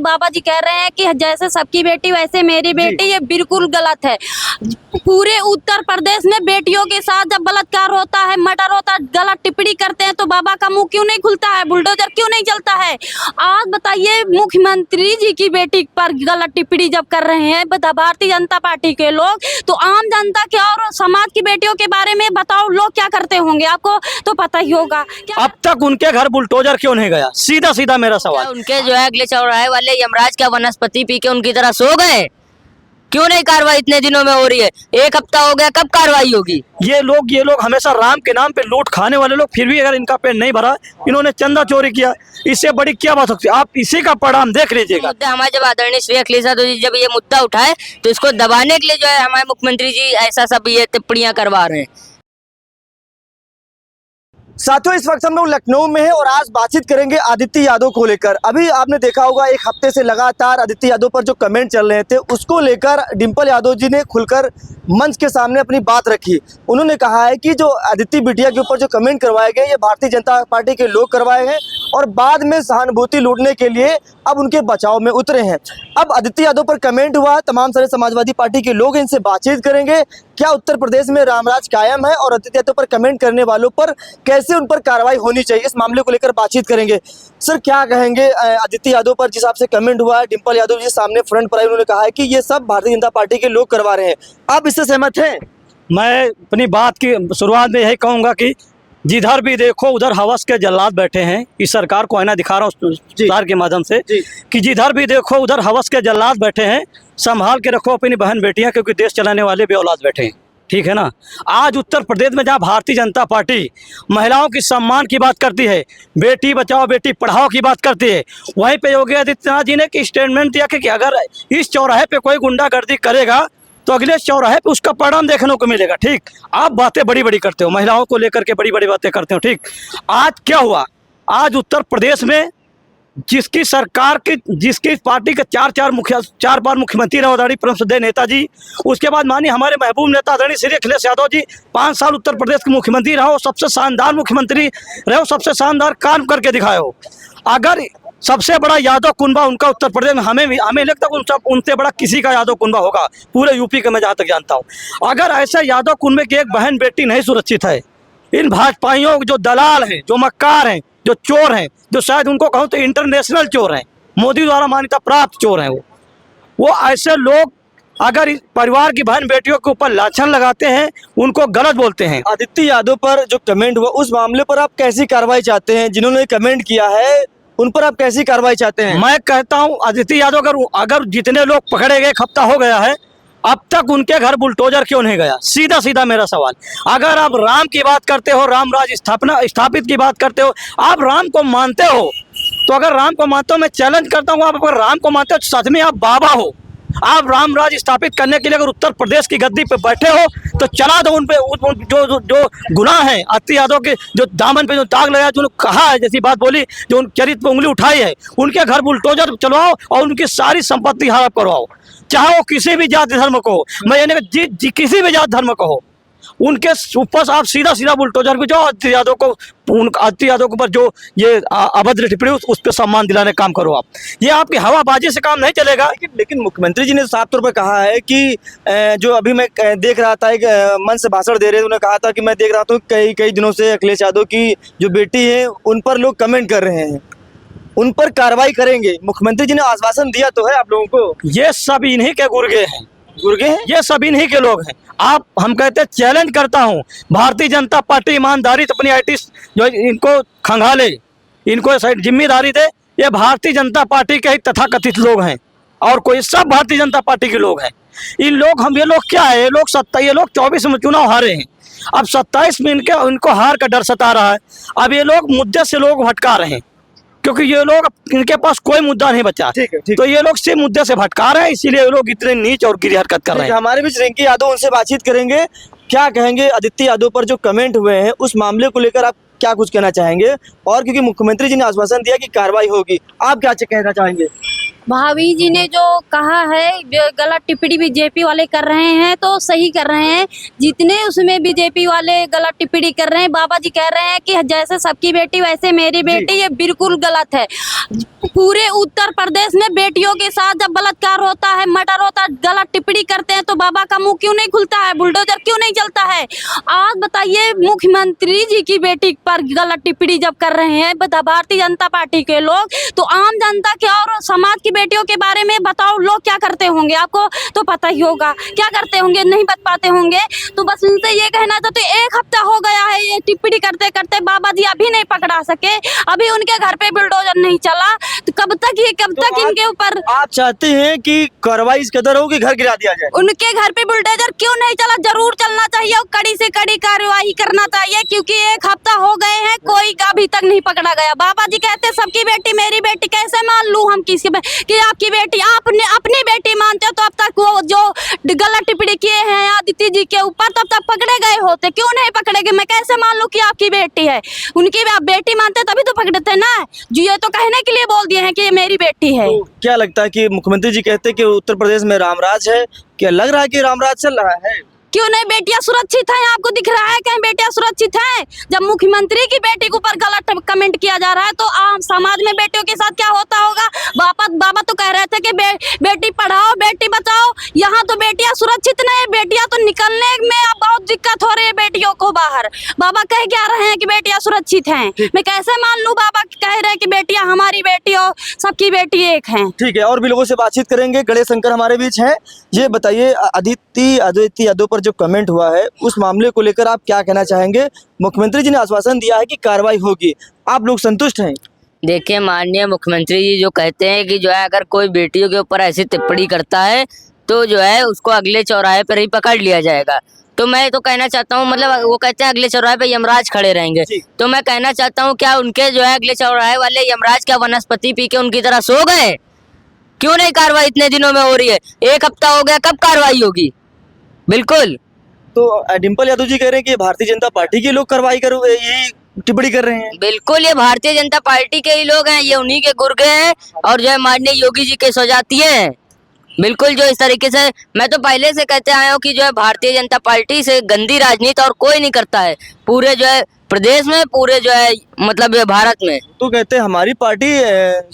बाबा जी कह रहे हैं कि जैसे सबकी बेटी वैसे मेरी बेटी, ये बिल्कुल गलत है। पूरे उत्तर प्रदेश में बेटियों के साथ जब बलात्कार होता है, मर्डर होता है, गलत टिप्पणी करते हैं तो बाबा का मुंह क्यों नहीं खुलता है, बुलडोजर क्यों नहीं चलता है? आज बताइए, मुख्यमंत्री जी की बेटी पर गलत टिप्पणी जब कर रहे हैं भारतीय जनता पार्टी के लोग, तो आम जनता के और समाज की बेटियों के बारे में बताओ, लोग क्या करते होंगे? आपको तो पता ही होगा। अब तक उनके घर बुलडोजर क्यों नहीं गया? सीधा सीधा मेरा सवाल। उनके जो है अगले चौराहे वाले यमराज क्या वनस्पति पी के उनकी तरह सो गए? क्यों नहीं कार्रवाई इतने दिनों में हो रही है? एक हफ्ता हो गया, कब कार्रवाई होगी? ये लोग हमेशा राम के नाम पे लूट खाने वाले लोग, फिर भी अगर इनका पेट नहीं भरा, इन्होंने चंदा चोरी किया, इससे बड़ी क्या बात सकती है? आप इसी का परिणाम देख लीजिएगा। मुद्दा हमारे जब आदरणीय श्री अखिलेश यादव जी जब ये मुद्दा उठाए तो इसको दबाने के लिए जो है हमारे मुख्यमंत्री जी ऐसा सब ये टिप्पणियां करवा रहे हैं। साथियों, इस वक्त हम लोग लखनऊ में हैं और आज बातचीत करेंगे आदित्य यादव को लेकर। अभी आपने देखा होगा एक हफ्ते से लगातार आदित्य यादव पर जो कमेंट चल रहे थे, उसको लेकर डिंपल यादव जी ने खुलकर मंच के सामने अपनी बात रखी। उन्होंने कहा है कि जो आदित्य बिटिया के ऊपर जो कमेंट करवाए गए, ये भारतीय जनता पार्टी के लोग करवाए हैं और बाद में सहानुभूति लूटने के लिए अब उनके बचाव में उतरे हैं। अब आदित्य यादव पर कमेंट हुआ, तमाम सारे समाजवादी पार्टी के लोग इनसे बातचीत करेंगे। क्या उत्तर प्रदेश में रामराज कायम है और आदित्य यादव पर कमेंट करने वालों पर कैसे उन पर कार्रवाई होनी चाहिए, इस मामले को लेकर बातचीत करेंगे। सर, क्या कहेंगे आदित्य यादव पर जिस हिसाब से कमेंट हुआ है? डिंपल यादव जी सामने फ्रंट पर आई, उन्होंने कहा है कि ये सब भारतीय जनता पार्टी के लोग करवा रहे हैं। आप इससे सहमत हैं? मैं अपनी बात की शुरुआत में यही कहूँगा कि जिधर भी देखो उधर हवस के जल्लाद बैठे हैं। इस सरकार को आईना दिखा रहा हूँ सरकार के माध्यम से कि जिधर भी देखो उधर हवस के जल्लाद बैठे हैं। संभाल के रखो अपनी बहन बेटियां, क्योंकि देश चलाने वाले भी औलाद बैठे हैं। ठीक है ना? आज उत्तर प्रदेश में जहाँ भारतीय जनता पार्टी महिलाओं की सम्मान की बात करती है, बेटी बचाओ बेटी पढ़ाओ की बात करती है, वहीं पे योगी आदित्यनाथ जी ने एक स्टेटमेंट दिया कि अगर इस चौराहे पे कोई गुंडागर्दी करेगा तो अगले चौराहे पे उसका परिणाम देखने को मिलेगा। ठीक, आप बातें बड़ी बड़ी करते हो, महिलाओं को लेकर के बड़ी बड़ी बातें करते हो। ठीक, आज क्या हुआ? आज उत्तर प्रदेश में जिसकी सरकार की, जिसकी पार्टी के चार बार मुख्यमंत्री रहे आदरणीय परम श्रद्धेय नेताजी, उसके बाद माननीय हमारे महबूब नेता आदरणीय श्री अखिलेश यादव जी 5 साल उत्तर प्रदेश के मुख्यमंत्री रहो, सबसे शानदार मुख्यमंत्री रहो, सबसे शानदार काम करके दिखाए हो। अगर सबसे बड़ा यादव कुनबा उनका उत्तर प्रदेश में, हमें लगता है उनसे बड़ा किसी का यादव कुनबा होगा पूरे यूपी का, मैं जहाँ तक जानता हूँ। अगर ऐसे यादव कुनबे की एक बहन बेटी नहीं सुरक्षित है, इन भाजपाइयों जो दलाल हैं, जो मक्कार हैं, जो चोर हैं, जो शायद उनको कहूँ तो इंटरनेशनल चोर हैं, मोदी द्वारा मान्यता प्राप्त चोर हैं, वो ऐसे लोग अगर इस परिवार की बहन बेटियों के ऊपर लाछन लगाते हैं, उनको गलत बोलते हैं। आदित्य यादव पर जो कमेंट हुआ, उस मामले पर आप कैसी कार्रवाई चाहते हैं? जिन्होंने कमेंट किया है उन पर आप कैसी कार्रवाई चाहते हैं? मैं कहता हूं आदित्य यादव अगर जितने लोग पकड़े गए, एक हफ्ता हो गया है, अब तक उनके घर बुलडोजर क्यों नहीं गया? सीधा सीधा मेरा सवाल। अगर आप राम की बात करते हो, राम राज स्थापित की बात करते हो, आप राम को मानते हो, तो अगर राम को मानते हो, मैं चैलेंज करता हूँ, आप अगर राम को मानते हो तो सच में आप बाबा हो। आप राम राज स्थापित करने के लिए अगर उत्तर प्रदेश की गद्दी पे बैठे हो तो चला दो उन पे जो गुनाह है, आदित्य यादव के जो दामन पे जो दाग लगाया, जो कहा है, जैसी बात बोली, जो उन चरित्र पे उंगली उठाई है, उनके घर बुलडोजर चलवाओ और उनकी सारी संपत्ति हड़प करवाओ, चाहे वो किसी भी जाति धर्म को हो। मैं यानी किसी भी जाति धर्म को हो, उनके ऊपर आप सीधा सीधा बुलडोजर को जाओ। आदित्य यादव के ऊपर जो ये अभद्र टिप्पणी, उस पर सम्मान दिलाने काम करो आप। ये आपकी हवाबाजी से काम नहीं चलेगा। लेकिन मुख्यमंत्री जी ने साफ तौर पर कहा है कि जो अभी मैं देख रहा था, एक मंच से भाषण दे रहे थे, उन्होंने कहा था कि मैं देख रहा था कई दिनों से अखिलेश यादव की जो बेटी है उन पर लोग कमेंट कर रहे हैं, उन पर कार्रवाई करेंगे। मुख्यमंत्री जी ने आश्वासन दिया तो है आप लोगों को। ये सब इन्हीं के गुर्गे हैं, ये सब इन्हीं के लोग हैं। हम कहते चैलेंज करता हूं, भारतीय जनता पार्टी ईमानदारी तो अपनी आईटी जो इनको खंगाले, इनको जिम्मेदारी दे। ये भारतीय जनता पार्टी के ही तथाकथित लोग हैं और कोई सब भारतीय जनता पार्टी के लोग हैं। ये लोग क्या है? ये लोग 24 में चुनाव हारे हैं, अब 27 में इनको हार का डर सता रहा है। अब ये लोग मुद्दे से लोग भटका रहे हैं, क्योंकि ये लोग, इनके पास कोई मुद्दा नहीं बचा। ठीक है। तो ये लोग सिर्फ मुद्दे से भटका रहे हैं, इसीलिए ये लोग इतने नीच और गिरी हरकत कर रहे हैं। हमारे बीच रिंकी यादव, उनसे बातचीत करेंगे। क्या कहेंगे आदित्य यादव पर जो कमेंट हुए हैं, उस मामले को लेकर आप क्या कुछ कहना चाहेंगे? और क्योंकि मुख्यमंत्री जी ने आश्वासन दिया कि कार्रवाई होगी, आप क्या कहना चाहेंगे? भाभी जी ने जो कहा है गलत टिप्पणी बीजेपी वाले कर रहे हैं तो सही कर रहे हैं। जितने उसमें बीजेपी वाले गलत टिप्पणी कर रहे हैं, बाबा जी कह रहे हैं कि जैसे सबकी बेटी वैसे मेरी बेटी, ये बिल्कुल गलत है। पूरे उत्तर प्रदेश में बेटियों के साथ जब बलात्कार होता है, मर्डर होता है, गलत टिप्पणी करते हैं तो बाबा का मुंह क्यों नहीं खुलता है, बुलडोजर क्यों नहीं चलता है? आज बताइए, मुख्यमंत्री जी की बेटी पर गलत टिप्पणी जब कर रहे हैं भारतीय जनता पार्टी के लोग, तो आम जनता के और समाज की बेटियों के बारे में बताओ, लोग क्या करते होंगे? आपको तो पता ही होगा क्या करते होंगे, नहीं बता पाते होंगे। तो बस उनसे ये कहना था, तो 1 हफ्ता हो गया है ये टिप्पणी करते करते, बाबा जी अभी नहीं पकड़ा सके, अभी उनके घर पे बुलडोजर नहीं चला, तो कब तक इनके ऊपर आप चाहते हैं कि कार्रवाई इस कदर हो कि घर गिरा दिया जाए? उनके घर पे बुलडोजर क्यों नहीं चला? जरूर चलना चाहिए और कड़ी से कड़ी कार्रवाई करना चाहिए, क्योंकि 1 हफ्ता हो गए हैं, कोई अभी तक नहीं पकड़ा गया। बाबा जी कहते सबकी बेटी मेरी बेटी, कैसे मान लूं हम किसी कि आपकी बेटी, आपने अपनी बेटी मानते हो तो अब तक वो जो गलत टिप्पणी किए हैं आदित्य जी के ऊपर तब तक पकड़े गए होते, क्यों नहीं पकड़े गए? मैं कैसे मान लूं कि आपकी बेटी है? उनकी आप बेटी मानते तभी तो पकड़ते ना जी। ये तो कहने के लिए बोल दिए हैं कि ये मेरी बेटी है। तो क्या लगता है कि मुख्यमंत्री जी कहते हैं कि उत्तर प्रदेश में रामराज है, क्या लग रहा है कि रामराज चल रहा है? क्यों नहीं? बेटियां सुरक्षित हैं, आपको दिख रहा है कहीं बेटियां सुरक्षित हैं? जब मुख्यमंत्री की बेटी के ऊपर गलत कमेंट किया जा रहा है तो आम समाज में बेटियों के साथ क्या होता होगा? बाबा तो कह रहे थे कि बेटी पढ़ाओ बेटी बचाओ, यहाँ तो बेटियां सुरक्षित नहीं, बेटियां तो निकलने में अब बहुत दिक्कत हो रही है बेटियों को बाहर। बाबा कह क्या रहे हैं कि बेटियां सुरक्षित हैं, मैं कैसे मान लूं? बाबा कह रहे हैं कि बेटियां हमारी बेटी हो, सबकी बेटी एक है। ठीक है, और भी लोगों से बातचीत करेंगे। गणेश शंकर हमारे बीच हैं। ये बताइए, आदित्य यादव पर जो कमेंट हुआ है उस मामले को लेकर आप क्या कहना चाहेंगे? मुख्यमंत्री जी ने आश्वासन दिया है कि कार्रवाई होगी, आप लोग संतुष्ट हैं? देखिए, माननीय मुख्यमंत्री जी जो कहते हैं कि जो है अगर कोई बेटियों के ऊपर ऐसी टिप्पणी करता है तो जो है उसको अगले चौराहे पर ही पकड़ लिया जाएगा। तो मैं तो कहना चाहता हूँ, मतलब वो कहते हैं अगले चौराहे पे यमराज खड़े रहेंगे, तो मैं कहना चाहता हूँ क्या उनके जो है अगले चौराहे वाले यमराज क्या वनस्पति पी के उनकी तरह सो गए? क्यों नहीं कार्रवाई इतने दिनों में हो रही है? 1 हफ्ता हो गया, कब कार्रवाई होगी? बिल्कुल। तो डिम्पल यादव जी कह रहे हैं कि भारतीय जनता पार्टी के लोग कार्रवाई करो, यही टिप्पणी कर रहे हैं। बिल्कुल, ये भारतीय जनता पार्टी के ही लोग हैं, ये उन्हीं के गुर्गे हैं और जो है माननीय योगी जी के स्वजातीय हैं। बिल्कुल, जो इस तरीके से मैं तो पहले से कहते आया हूँ कि जो है भारतीय जनता पार्टी से गंदी राजनीति और कोई नहीं करता है पूरे जो है प्रदेश में, पूरे जो है मतलब भारत में। तो कहते हैं हमारी पार्टी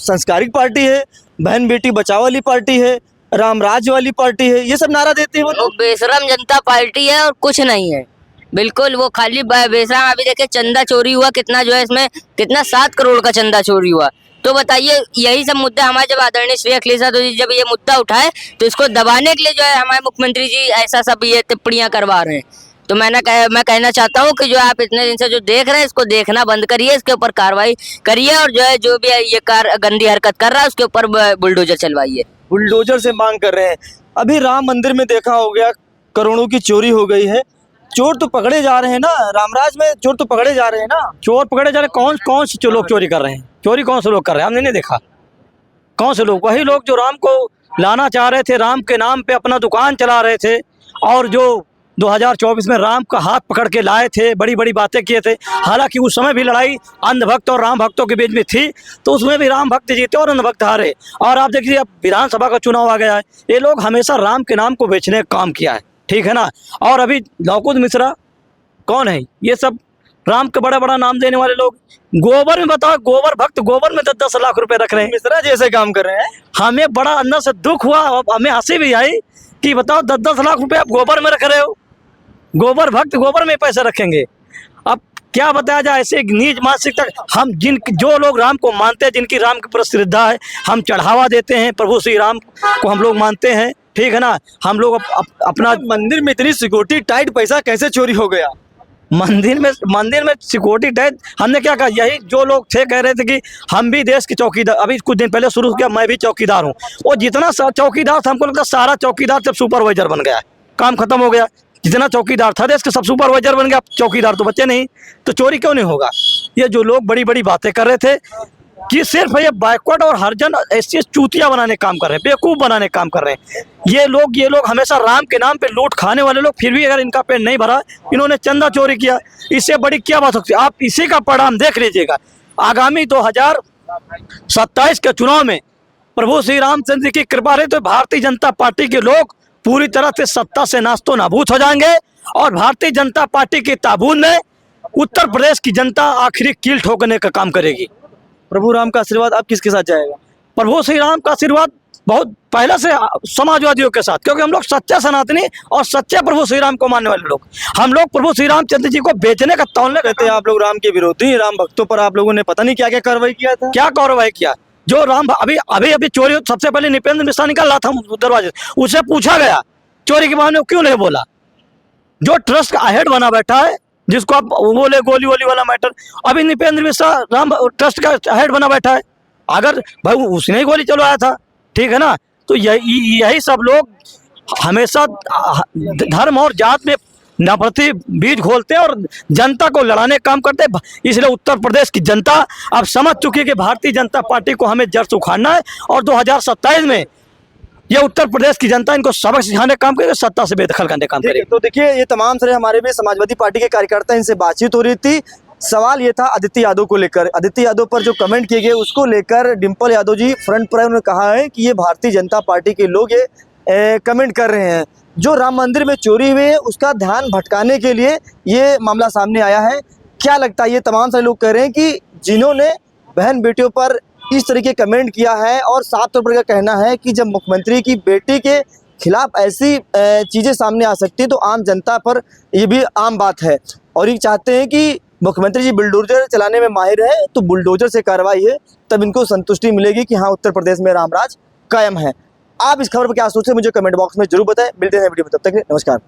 संस्कारिक पार्टी है, बहन बेटी बचाओ वाली पार्टी है, रामराज वाली पार्टी है, ये सब नारा देते हैं वो बेशरम जनता पार्टी है और कुछ नहीं है। बिल्कुल, वो खाली बेशरम। अभी देखिए चंदा चोरी हुआ कितना, जो है इसमें कितना 7 करोड़ का चंदा चोरी हुआ। तो बताइए, यही सब मुद्दे हमारे जब आदरणीय श्री अखिलेश यादव जी जब ये मुद्दा उठाए तो इसको दबाने के लिए जो है हमारे मुख्यमंत्री जी ऐसा सब ये टिप्पणियां करवा रहे हैं। तो मैं कहना चाहता हूँ कि जो आप इतने दिन से जो देख रहे हैं इसको देखना बंद करिए, इसके ऊपर कार्रवाई करिए और जो है जो भी ये गंदी हरकत कर रहा है उसके ऊपर बुलडोजर चलवाइए। बुलडोजर से मांग कर रहे हैं। अभी राम मंदिर में देखा हो गया, करोड़ों की चोरी हो गई है, चोर तो पकड़े जा रहे हैं ना, रामराज में चोर तो पकड़े जा रहे हैं ना। चोर पकड़े जा रहे, कौन से लोग चोरी कर रहे हैं? चोरी कौन से लोग कर रहे हैं? हमने नहीं देखा। कौन से लोग? वही लोग जो राम को लाना चाह रहे थे, राम के नाम पे अपना दुकान चला रहे थे और जो 2024 में राम का हाथ पकड़ के लाए थे, बड़ी बड़ी बातें किए थे। हालांकि उस समय भी लड़ाई अंधभक्त और राम भक्तों के बीच में थी, तो उसमें भी राम भक्त जीते और अंधभक्त हारे। और आप देखिए, अब विधानसभा का चुनाव आ गया है, ये लोग हमेशा राम के नाम को बेचने का काम किया है, ठीक है ना। और अभी लवकुश मिश्रा कौन है? ये सब राम के बड़ा बड़ा नाम देने वाले लोग। गोबर में बताओ, गोबर भक्त गोबर में 10-10 लाख रुपए रख रहे हैं, मिश्रा जैसे काम कर रहे हैं। हमें बड़ा अंदर से दुख हुआ, हमें हंसी भी आई कि बताओ 10-10 लाख रुपए आप गोबर में रख रहे हो। गोबर भक्त गोबर में पैसे रखेंगे। अब क्या बताया जाए, ऐसे नीच मानसिकता। हम जो लोग राम को मानते हैं, जिनकी राम की प्रति श्रद्धा है, हम चढ़ावा देते हैं, प्रभु श्री राम को हम लोग मानते हैं, ठीक है ना। हम लोग अपना मंदिर में इतनी सिक्योरिटी टाइट, पैसा कैसे चोरी हो गया? मंदिर में सिक्योरिटी टाइट। हमने क्या कहा, यही जो लोग थे कह रहे थे कि हम भी देश के चौकीदार, अभी कुछ दिन पहले शुरू किया, मैं भी चौकीदार हूँ। और जितना चौकीदार था, हमको लगता सारा चौकीदार जब सुपरवाइजर बन गया, काम खत्म हो गया। जितना चौकीदार था देश के सब सुपरवाइजर बन गया, चौकीदार तो बचे नहीं, तो चोरी क्यों नहीं होगा? ये जो लोग बड़ी बड़ी बातें कर रहे थे कि सिर्फ ये बैकवर्ड और हरजन ऐसी चूतिया बनाने काम कर रहे हैं, बेवकूफ़ बनाने काम कर रहे हैं। ये लोग हमेशा राम के नाम पे लूट खाने वाले लोग, फिर भी अगर इनका पेट नहीं भरा, इन्होंने चंदा चोरी किया, इससे बड़ी क्या बात सकती है? आप इसी का परिणाम देख लीजिएगा। आगामी 2027 के चुनाव में प्रभु श्री रामचंद्र की कृपा रही तो भारतीय जनता पार्टी के लोग पूरी तरह से सत्ता से नास्तो नाबूद हो जाएंगे और भारतीय जनता पार्टी की ताबूत में उत्तर प्रदेश की जनता आखिरी कील ठोकने का काम करेगी। प्रभु राम का आशीर्वाद अब किसके साथ जाएगा? प्रभु श्री राम का आशीर्वाद बहुत पहले से समाजवादियों के साथ, क्योंकि हम लोग सच्चे सनातनी और सच्चे प्रभु श्री राम को मानने वाले लोग। हम लोग प्रभु श्री रामचंद्र जी को बेचने का तौलने कहते हैं आप लोग राम के विरोधी, राम भक्तों पर आप लोगों ने पता नहीं क्या क्या कार्रवाई किया था। क्या कार्रवाई किया? जो राम अभी अभी अभी चोरी सबसे पहले निपेंद्र मिश्रा निकल रहा था दरवाजे, उससे पूछा गया चोरी के बारे में क्यों नहीं बोला। जो ट्रस्ट का हेड बना बैठा है, जिसको आप बोले गोली वोली वाला मैटर, अभी निपेंद्र मिश्रा राम ट्रस्ट का हेड बना बैठा है। अगर भाई उसने ही गोली चलवाया था, ठीक है ना, तो यही सब लोग हमेशा धर्म और जात में नफरती बीज खोलते हैं और जनता को लड़ाने का काम करते हैं। इसलिए उत्तर प्रदेश की जनता अब समझ चुकी है कि भारतीय जनता पार्टी को हमें जड़ से उखाड़ना है और 2027 में ये उत्तर प्रदेश की जनता इनको सबक सिखाने का काम करेगी, सत्ता से बेदखल करने का काम करेगी। तो देखिए ये तमाम सारे हमारे भी समाजवादी पार्टी के कार्यकर्ता, इनसे बातचीत हो रही थी। सवाल ये था आदित्य यादव को लेकर, आदित्य यादव पर जो कमेंट किए गए उसको लेकर डिम्पल यादव जी फ्रंट पर उन्होंने कहा है कि ये भारतीय जनता पार्टी के लोग ये कमेंट कर रहे हैं। जो राम मंदिर में चोरी हुई है उसका ध्यान भटकाने के लिए ये मामला सामने आया है। क्या लगता है, ये तमाम सारे लोग कह रहे हैं कि जिन्होंने बहन बेटियों पर इस तरीके कमेंट किया है और साफ तौर पर का कहना है कि जब मुख्यमंत्री की बेटी के खिलाफ ऐसी चीज़ें सामने आ सकती है तो आम जनता पर ये भी आम बात है। और ये चाहते हैं कि मुख्यमंत्री जी बुलडोजर चलाने में माहिर है, तो बुलडोजर से कार्रवाई है तब इनको संतुष्टि मिलेगी कि हाँ उत्तर प्रदेश में रामराज कायम है। आप इस खबर पर क्या सोचते हैं मुझे कमेंट बॉक्स में जरूर बताएं। मिलते हैं वीडियो में, तब तक नमस्कार।